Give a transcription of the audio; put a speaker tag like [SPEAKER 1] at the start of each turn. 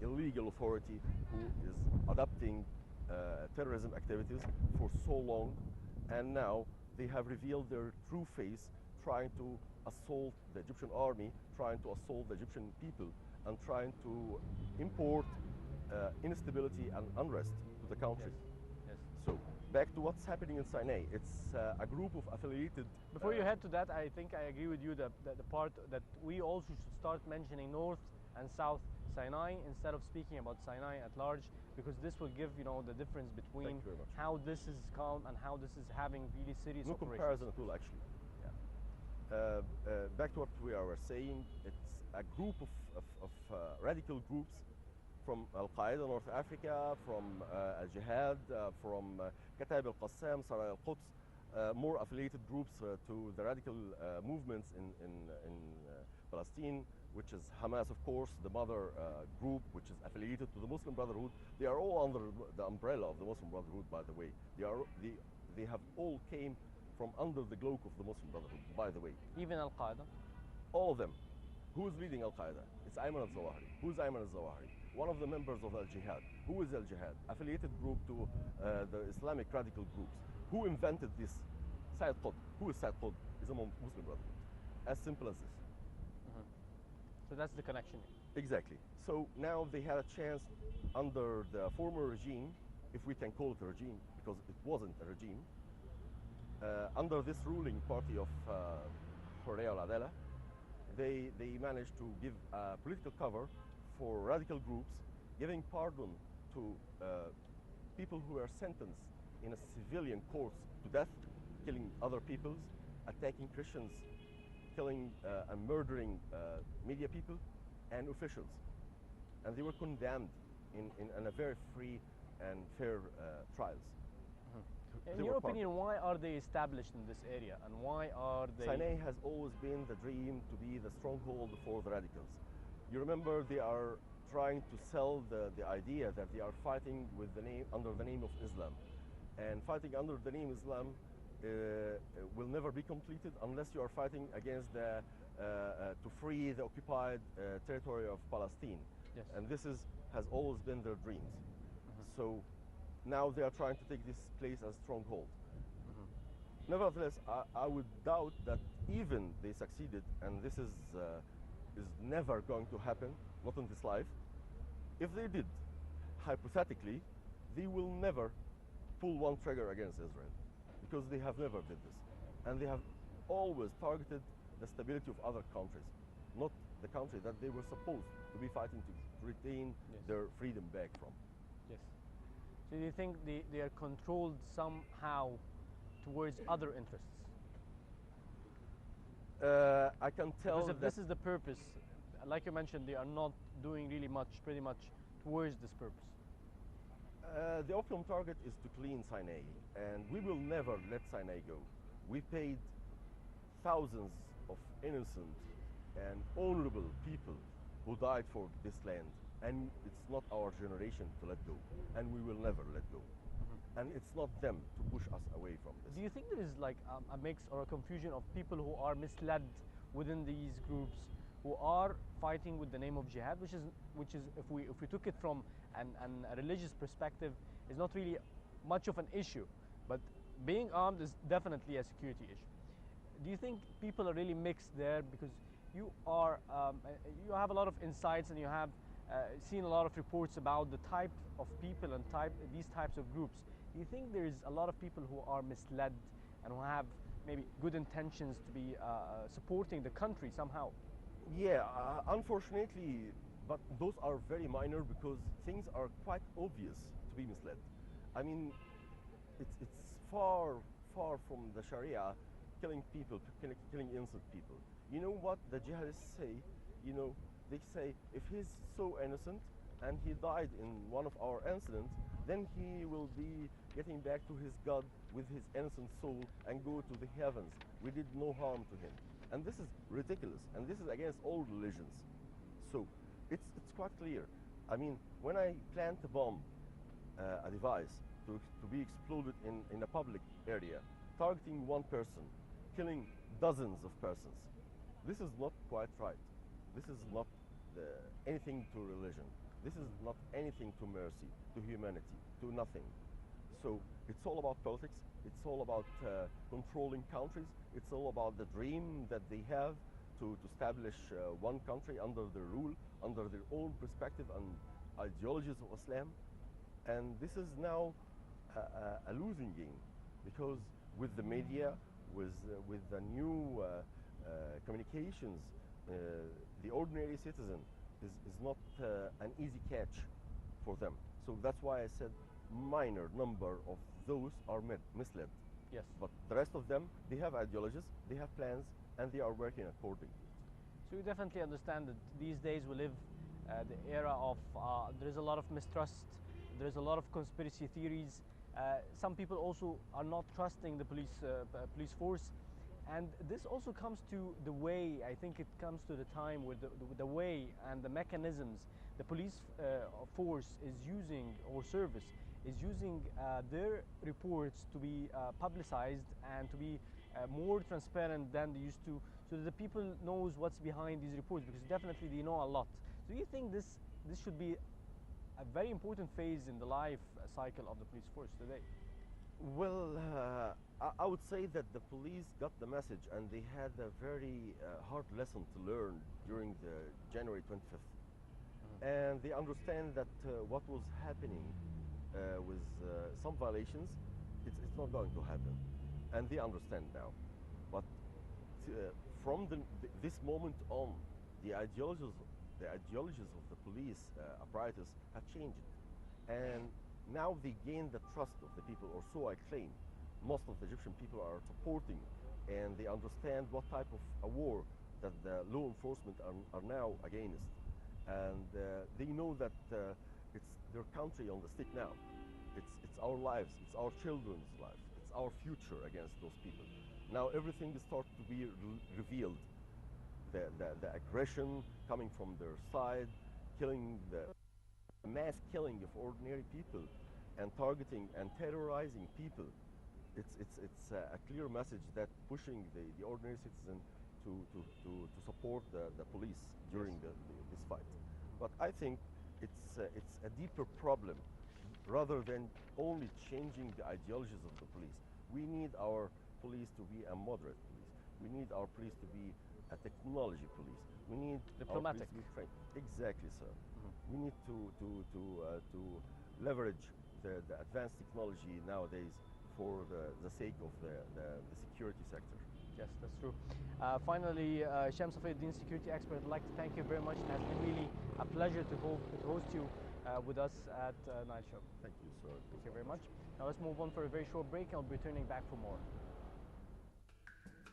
[SPEAKER 1] illegal authority who is adopting terrorism activities for so long, and now they have revealed their true face, trying to assault the Egyptian army, trying to assault the Egyptian people, and trying to import instability and unrest to the country.
[SPEAKER 2] Yes.
[SPEAKER 1] So back to what's happening in Sinai. It's a group of affiliated.
[SPEAKER 2] Before you head to that, I think I agree with you that the part that we also should start mentioning North and South Sinai instead of speaking about Sinai at large, because this will give the difference between how this is calm and how this is having really serious
[SPEAKER 1] no
[SPEAKER 2] operations.
[SPEAKER 1] comparison at all, actually. Yeah. Back to what we were saying, it's a group of radical groups from Al-Qaeda North Africa, from Al-Jihad, from Kataib al-Qassam, Sarai al-Quds, more affiliated groups to the radical movements in Palestine, which is Hamas, of course, the mother group, which is affiliated to the Muslim Brotherhood. They are all under the umbrella of the Muslim Brotherhood, by the way. They have all came from under the cloak of the Muslim Brotherhood, by the way.
[SPEAKER 2] Even Al-Qaeda?
[SPEAKER 1] All of them. Who is leading Al-Qaeda? It's Ayman al-Zawahiri. Who is Ayman al-Zawahiri? One of the members of Al-Jihad. Who is Al-Jihad? Affiliated group to the Islamic radical groups. Who invented this? Sayyid Qutb. Who is Sayyid Qutb? Is a Muslim Brotherhood. As simple as this.
[SPEAKER 2] So that's the connection.
[SPEAKER 1] Exactly. So now they had a chance under the former regime, if we can call it a regime, because it wasn't a regime, under this ruling party of Hurriya al-Adala, they managed to give political cover for radical groups, giving pardon to people who were sentenced in a civilian courts to death, killing other peoples, attacking Christians, killing and murdering media people and officials. And they were condemned in a very free and fair trials.
[SPEAKER 2] In your opinion, why are they established in this area, and why are they...
[SPEAKER 1] Sinai has always been the dream to be the stronghold for the radicals. You remember they are trying to sell the idea that they are fighting with the name, under the name of Islam. And fighting under the name Islam will never be completed unless you are fighting against to free the occupied territory of Palestine.
[SPEAKER 2] Yes.
[SPEAKER 1] And this has always been their dreams. So now they are trying to take this place as stronghold. Nevertheless, I would doubt that even they succeeded, and this is never going to happen, not in this life. If they did, hypothetically, they will never pull one trigger against Israel, because they have never did this. And they have always targeted the stability of other countries, not the country that they were supposed to be fighting to retain their freedom back from.
[SPEAKER 2] Yes. So do you think they are controlled somehow towards other interests?
[SPEAKER 1] I can tell
[SPEAKER 2] because if
[SPEAKER 1] that
[SPEAKER 2] this is the purpose, like you mentioned, they are not doing really pretty much towards this purpose.
[SPEAKER 1] The optimum target is to clean Sinai, and we will never let Sinai go. We paid thousands of innocent and honorable people who died for this land, and it's not our generation to let go, and we will never let go. And it's not them to push us away from this.
[SPEAKER 2] Do you think there is like a mix or a confusion of people who are misled within these groups, who are fighting with the name of jihad, which is if we took it from a religious perspective, is not really much of an issue, but being armed is definitely a security issue. Do you think people are really mixed there, because you have a lot of insights and you have seen a lot of reports about the type of people and these types of groups? Do you think there is a lot of people who are misled and who have maybe good intentions to be supporting the country somehow?
[SPEAKER 1] Yeah, unfortunately, but those are very minor, because things are quite obvious to be misled. I mean, it's far from the Sharia killing people, killing innocent people. You know what the jihadists say? You know, they say if he's so innocent and he died in one of our incidents, then he will be getting back to his God with his innocent soul and go to the heavens. We did no harm to him. And this is ridiculous, and this is against all religions. So it's quite clear. I mean, when I plant a bomb, a device to be exploded in a public area, targeting one person, killing dozens of persons, this is not quite right. This is not anything to religion. This is not anything to mercy, to humanity, to nothing. So it's all about politics. It's all about controlling countries. It's all about the dream that they have to establish one country under their rule, under their own perspective and ideologies of Islam. And this is now a losing game, because with the media, with the new communications, the ordinary citizen is not an easy catch for them. So that's why I said minor number of those are misled.
[SPEAKER 2] Yes.
[SPEAKER 1] But the rest of them, they have ideologies, they have plans, and they are working accordingly.
[SPEAKER 2] So you definitely understand that these days we live the era of there is a lot of mistrust, there is a lot of conspiracy theories. Some people also are not trusting the police force, and this also comes to the way, I think it comes to the time where the way and the mechanisms the police force is using, or service is using their reports to be publicized and to be more transparent than they used to, so that the people knows what's behind these reports, because definitely they know a lot. Do you think this should be a very important phase in the life cycle of the police force today?
[SPEAKER 1] Well, I would say that the police got the message, and they had a very hard lesson to learn during the January 25th. And they understand that what was happening with some violations, it's not going to happen. And they understand now. But from this moment on, the ideologies of the police apparatus have changed. And now they gain the trust of the people, or so I claim. Most of the Egyptian people are supporting, and they understand what type of a war that the law enforcement are now against. And they know that it's their country on the stick now. It's our lives, it's our children's lives, it's our future against those people. Now everything starts to be revealed. The aggression coming from their side, killing the mass killing of ordinary people, and targeting and terrorizing people. It's a clear message that pushing the ordinary citizen to support the police during this fight. But I think it's a deeper problem, rather than only changing the ideologies of the police. We need our police to be a moderate police. We need our police to be a technology police. We need
[SPEAKER 2] diplomatic.
[SPEAKER 1] Our police to be trained. Exactly, sir. We need to leverage the advanced technology nowadays for the sake of the security sector.
[SPEAKER 2] Yes, that's true. Finally, Hisham, Saffy, security expert, I'd like to thank you very much. It has been really a pleasure to host you with us at Nile Show.
[SPEAKER 1] Thank you, sir.
[SPEAKER 2] Thank you very much. Now let's move on for a very short break, and I'll be returning back for more.